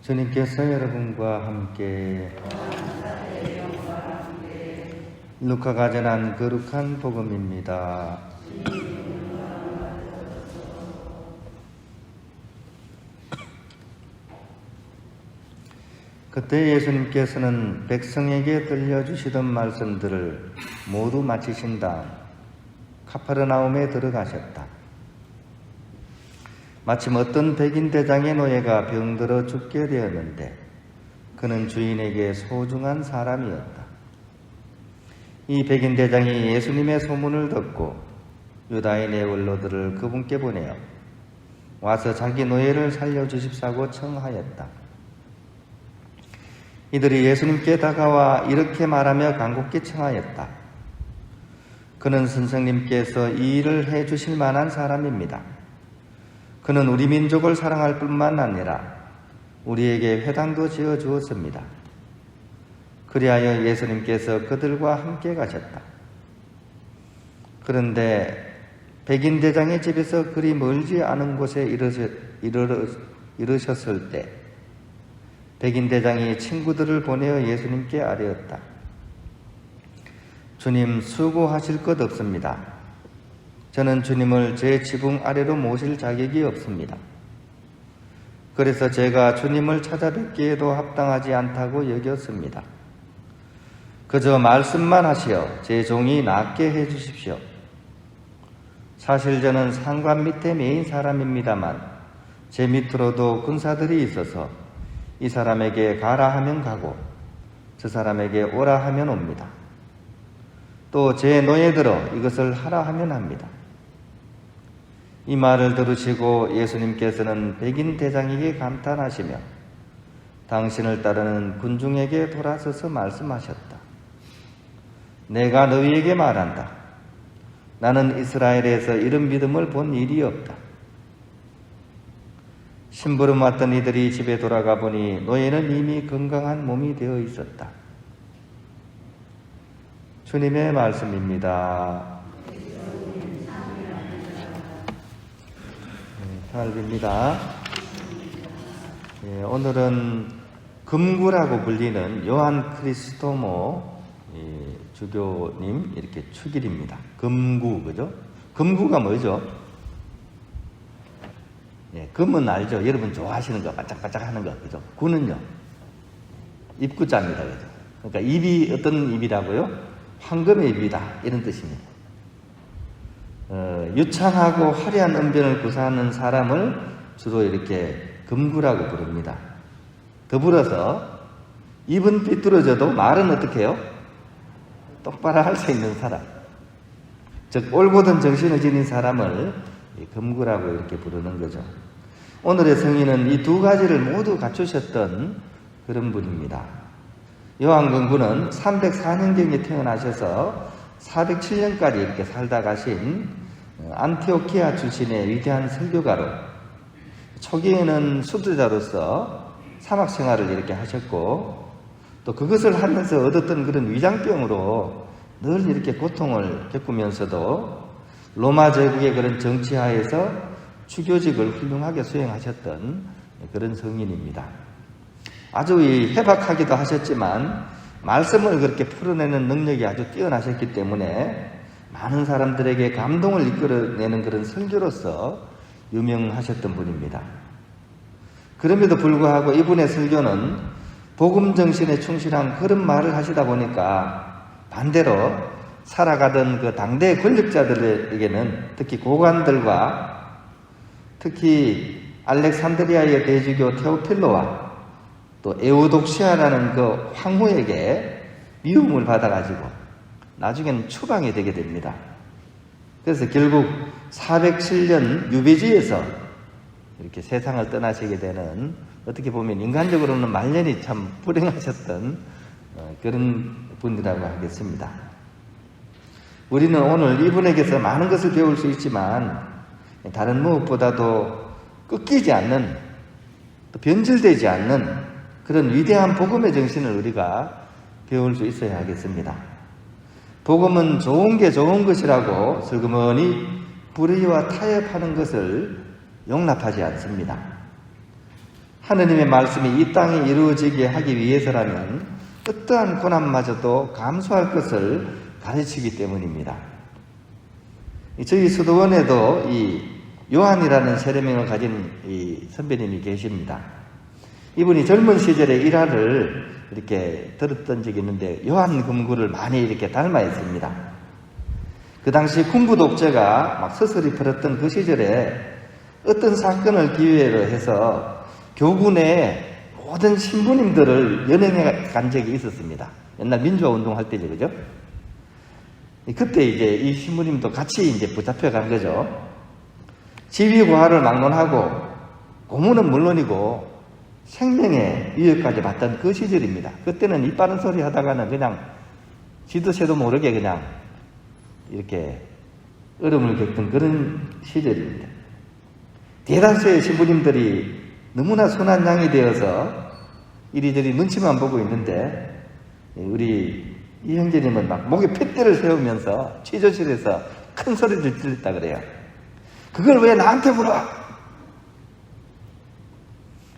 주님께서 여러분과 함께 루카가 전한 거룩한 복음입니다. 그때 예수님께서는 백성에게 들려주시던 말씀들을 모두 마치신 다음 카파르나움에 들어가셨다. 마침 어떤 백인 대장의 노예가 병들어 죽게 되었는데 그는 주인에게 소중한 사람이었다. 이 백인 대장이 예수님의 소문을 듣고 유다인의 원로들을 그분께 보내어 와서 자기 노예를 살려주십사고 청하였다. 이들이 예수님께 다가와 이렇게 말하며 간곡히 청하였다. 그는 선생님께서 이 일을 해주실 만한 사람입니다. 그는 우리 민족을 사랑할 뿐만 아니라 우리에게 회당도 지어 주었습니다. 그리하여 예수님께서 그들과 함께 가셨다. 그런데 백인 대장의 집에서 그리 멀지 않은 곳에 이르셨을 때 백인 대장이 친구들을 보내어 예수님께 아뢰었다. 주님, 수고하실 것 없습니다. 저는 주님을 제 지붕 아래로 모실 자격이 없습니다. 그래서 제가 주님을 찾아뵙기에도 합당하지 않다고 여겼습니다. 그저 말씀만 하시어 제 종이 낫게 해주십시오. 사실 저는 상관 밑에 매인 사람입니다만 제 밑으로도 군사들이 있어서 이 사람에게 가라 하면 가고 저 사람에게 오라 하면 옵니다. 또 제 노예들어 이것을 하라 하면 합니다. 이 말을 들으시고 예수님께서는 백인 대장에게 감탄하시며 당신을 따르는 군중에게 돌아서서 말씀하셨다. 내가 너희에게 말한다. 나는 이스라엘에서 이런 믿음을 본 일이 없다. 심부름 왔던 이들이 집에 돌아가 보니 노예는 이미 건강한 몸이 되어 있었다. 주님의 말씀입니다. 하늘입니다. 오늘은 금구라고 불리는 요한 크리스토모 주교님 이렇게 축일입니다. 금구, 그죠? 금구가 뭐죠? 금은 알죠? 여러분 좋아하시는 거, 반짝반짝 하는 거, 그죠? 구는요? 입구자입니다, 그죠? 그러니까 입이 어떤 입이라고요? 황금의 입이다, 이런 뜻입니다. 유창하고 화려한 언변을 구사하는 사람을 주로 이렇게 금구라고 부릅니다. 더불어서 입은 삐뚤어져도 말은 어떻게 해요? 똑바로 할 수 있는 사람, 즉 올곧은 정신을 지닌 사람을 금구라고 이렇게 부르는 거죠. 오늘의 성인은 이 두 가지를 모두 갖추셨던 그런 분입니다. 요한 금구는 304년경에 태어나셔서 407년까지 이렇게 살다 가신 안티오키아 출신의 위대한 설교가로 초기에는 수도자로서 사막 생활을 이렇게 하셨고 또 그것을 하면서 얻었던 그런 위장병으로 늘 이렇게 고통을 겪으면서도 로마 제국의 그런 정치하에서 추교직을 훌륭하게 수행하셨던 그런 성인입니다. 아주 해박하기도 하셨지만 말씀을 그렇게 풀어내는 능력이 아주 뛰어나셨기 때문에 많은 사람들에게 감동을 이끌어내는 그런 설교로서 유명하셨던 분입니다. 그럼에도 불구하고 이분의 설교는 복음 정신에 충실한 그런 말을 하시다 보니까 반대로 살아가던 그 당대 권력자들에게는 특히 고관들과 특히 알렉산드리아의 대주교 테오필로와 또 에우독시아라는 그 황후에게 미움을 받아가지고 나중에는 추방이 되게 됩니다. 그래서 결국 407년 유배지에서 이렇게 세상을 떠나시게 되는, 어떻게 보면 인간적으로는 말년이 참 불행하셨던 그런 분이라고 하겠습니다. 우리는 오늘 이분에게서 많은 것을 배울 수 있지만 다른 무엇보다도 꺾이지 않는, 또 변질되지 않는 그런 위대한 복음의 정신을 우리가 배울 수 있어야 하겠습니다. 복음은 좋은 게 좋은 것이라고 슬그머니 불의와 타협하는 것을 용납하지 않습니다. 하느님의 말씀이 이 땅에 이루어지게 하기 위해서라면 어떠한 고난마저도 감수할 것을 가르치기 때문입니다. 저희 수도원에도 이 요한이라는 세례명을 가진 이 선배님이 계십니다. 이분이 젊은 시절에 일화를 이렇게 들었던 적이 있는데 요한 금구를 많이 이렇게 닮아 있습니다. 그 당시 군부 독재가 막 서슬이 벌었던 그 시절에 어떤 사건을 기회로 해서 교군의 모든 신부님들을 연행해 간 적이 있었습니다. 옛날 민주화 운동할 때죠, 그죠? 그때 이제 이 신부님도 같이 이제 붙잡혀 간 거죠. 지위고하를 막론하고 고문은 물론이고 생명의 위협까지 받던 그 시절입니다. 그때는 입 바른 소리 하다가는 그냥 지도 새도 모르게 그냥 이렇게 어려움을 겪던 그런 시절입니다. 대다수의 신부님들이 너무나 순한 양이 되어서 이리저리 눈치만 보고 있는데 우리 이 형제님은 막 목에 팻대를 세우면서 취조실에서 큰 소리를 질렀다 그래요. 그걸 왜 나한테 물어?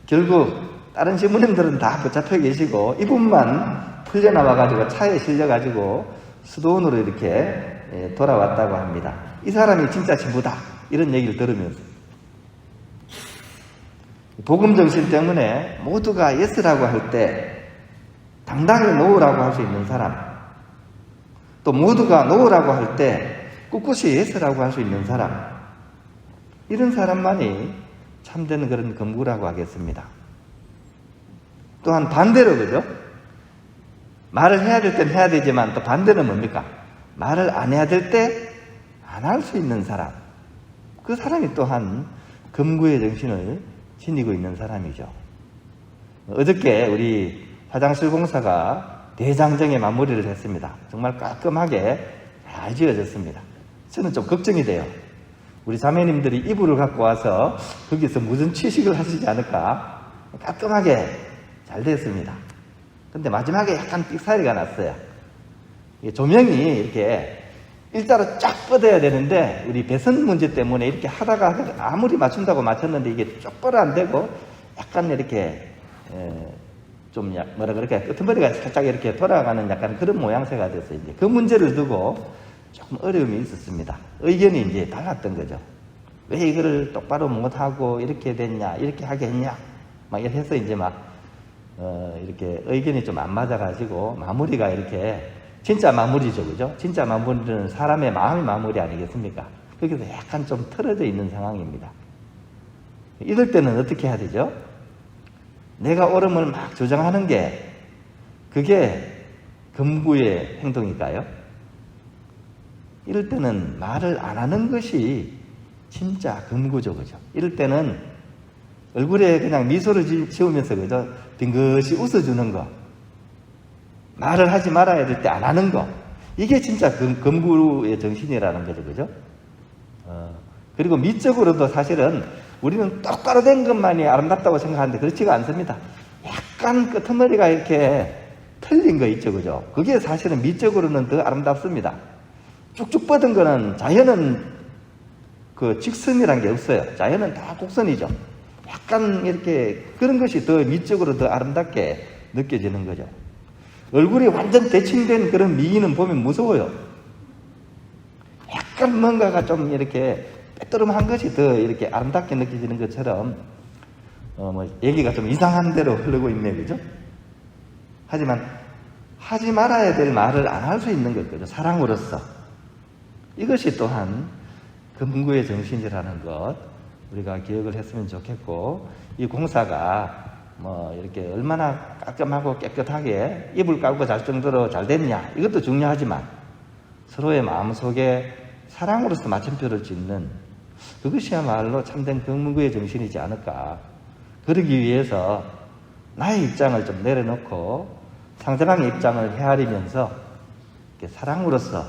결국 다른 신부님들은 다 붙잡혀 계시고 이분만 풀려나와가지고 차에 실려가지고 수도원으로 이렇게 돌아왔다고 합니다. 이 사람이 진짜 신부다 이런 얘기를 들으면서 복음정신 때문에 모두가 예스라고 할 때 당당히 노우라고 할 수 있는 사람, 또 모두가 노우라고 할 때 꿋꿋이 예스라고 할 수 있는 사람, 이런 사람만이 참된 그런 금구라고 하겠습니다. 또한 반대로 그죠? 말을 해야 될 땐 해야 되지만 또 반대는 뭡니까? 말을 안 해야 될 때 안 할 수 있는 사람, 그 사람이 또한 금구의 정신을 지니고 있는 사람이죠. 어저께 우리 화장실 공사가 대장정에 마무리를 했습니다. 정말 깔끔하게 잘 지어졌습니다. 저는 좀 걱정이 돼요. 우리 자매님들이 이불을 갖고 와서 거기서 무슨 취식을 하시지 않을까? 깔끔하게 잘 됐습니다. 근데 마지막에 약간 삑사리가 났어요. 조명이 이렇게 일자로 쫙 뻗어야 되는데 우리 배선 문제 때문에 이렇게 하다가 아무리 맞춘다고 맞췄는데 이게 쪽벌어 안 되고 약간 이렇게 좀 뭐라 그럴까요? 끄트머리가 살짝 이렇게 돌아가는 약간 그런 모양새가 됐어요. 이제 그 문제를 두고 조금 어려움이 있었습니다. 의견이 이제 달랐던 거죠. 왜 이거를 똑바로 못하고 이렇게 됐냐, 이렇게 하게 했냐, 막 이렇게 해서 이제 막 이렇게 의견이 좀 안 맞아가지고 마무리가 이렇게 진짜 마무리죠, 그죠? 진짜 마무리는 사람의 마음의 마무리 아니겠습니까? 거기서 약간 좀 틀어져 있는 상황입니다. 이럴 때는 어떻게 해야 되죠? 내가 옳음을 막 주장하는 게 그게 금구의 행동일까요? 이럴 때는 말을 안 하는 것이 진짜 금구죠, 그죠? 이럴 때는 얼굴에 그냥 미소를 지으면서 그죠? 빙긋이 웃어주는 거, 말을 하지 말아야 될 때 안 하는 거, 이게 진짜 금구의 정신이라는 거죠, 그죠? 그리고 미적으로도 사실은 우리는 똑바로 된 것만이 아름답다고 생각하는데 그렇지가 않습니다. 약간 끄트머리가 이렇게 틀린 거 있죠, 그죠? 그게 사실은 미적으로는 더 아름답습니다. 쭉쭉 뻗은 거는 자연은 그 직선이란 게 없어요. 자연은 다 곡선이죠. 약간 이렇게 그런 것이 더 미적으로 더 아름답게 느껴지는 거죠. 얼굴이 완전 대칭된 그런 미인은 보면 무서워요. 약간 뭔가가 좀 이렇게 빼뜨름한 것이 더 이렇게 아름답게 느껴지는 것처럼 얘기가 좀 이상한 대로 흐르고 있네, 그죠? 하지만 하지 말아야 될 말을 안 할 수 있는 거죠. 사랑으로서. 이것이 또한 금구의 정신이라는 것 우리가 기억을 했으면 좋겠고, 이 공사가 이렇게 얼마나 깔끔하고 깨끗하게 이불 깔고 잘 정도로 잘 됐냐, 이것도 중요하지만 서로의 마음속에 사랑으로서 마침표를 짓는 그것이야말로 참된 금구의 정신이지 않을까. 그러기 위해서 나의 입장을 좀 내려놓고 상대방의 입장을 헤아리면서 이렇게 사랑으로서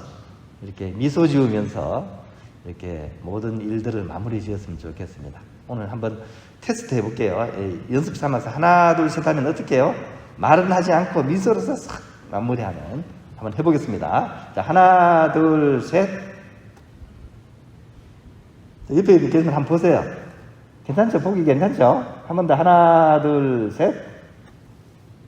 이렇게 미소 지으면서 이렇게 모든 일들을 마무리 지었으면 좋겠습니다. 오늘 한번 테스트 해볼게요. 연습 삼아서 하나, 둘, 셋 하면 어떻게 해요? 말은 하지 않고 미소로서 싹 마무리하는 한번 해보겠습니다. 자, 하나, 둘, 셋. 옆에 계신 분 한번 보세요. 괜찮죠? 보기 괜찮죠? 한 번 더 하나, 둘, 셋.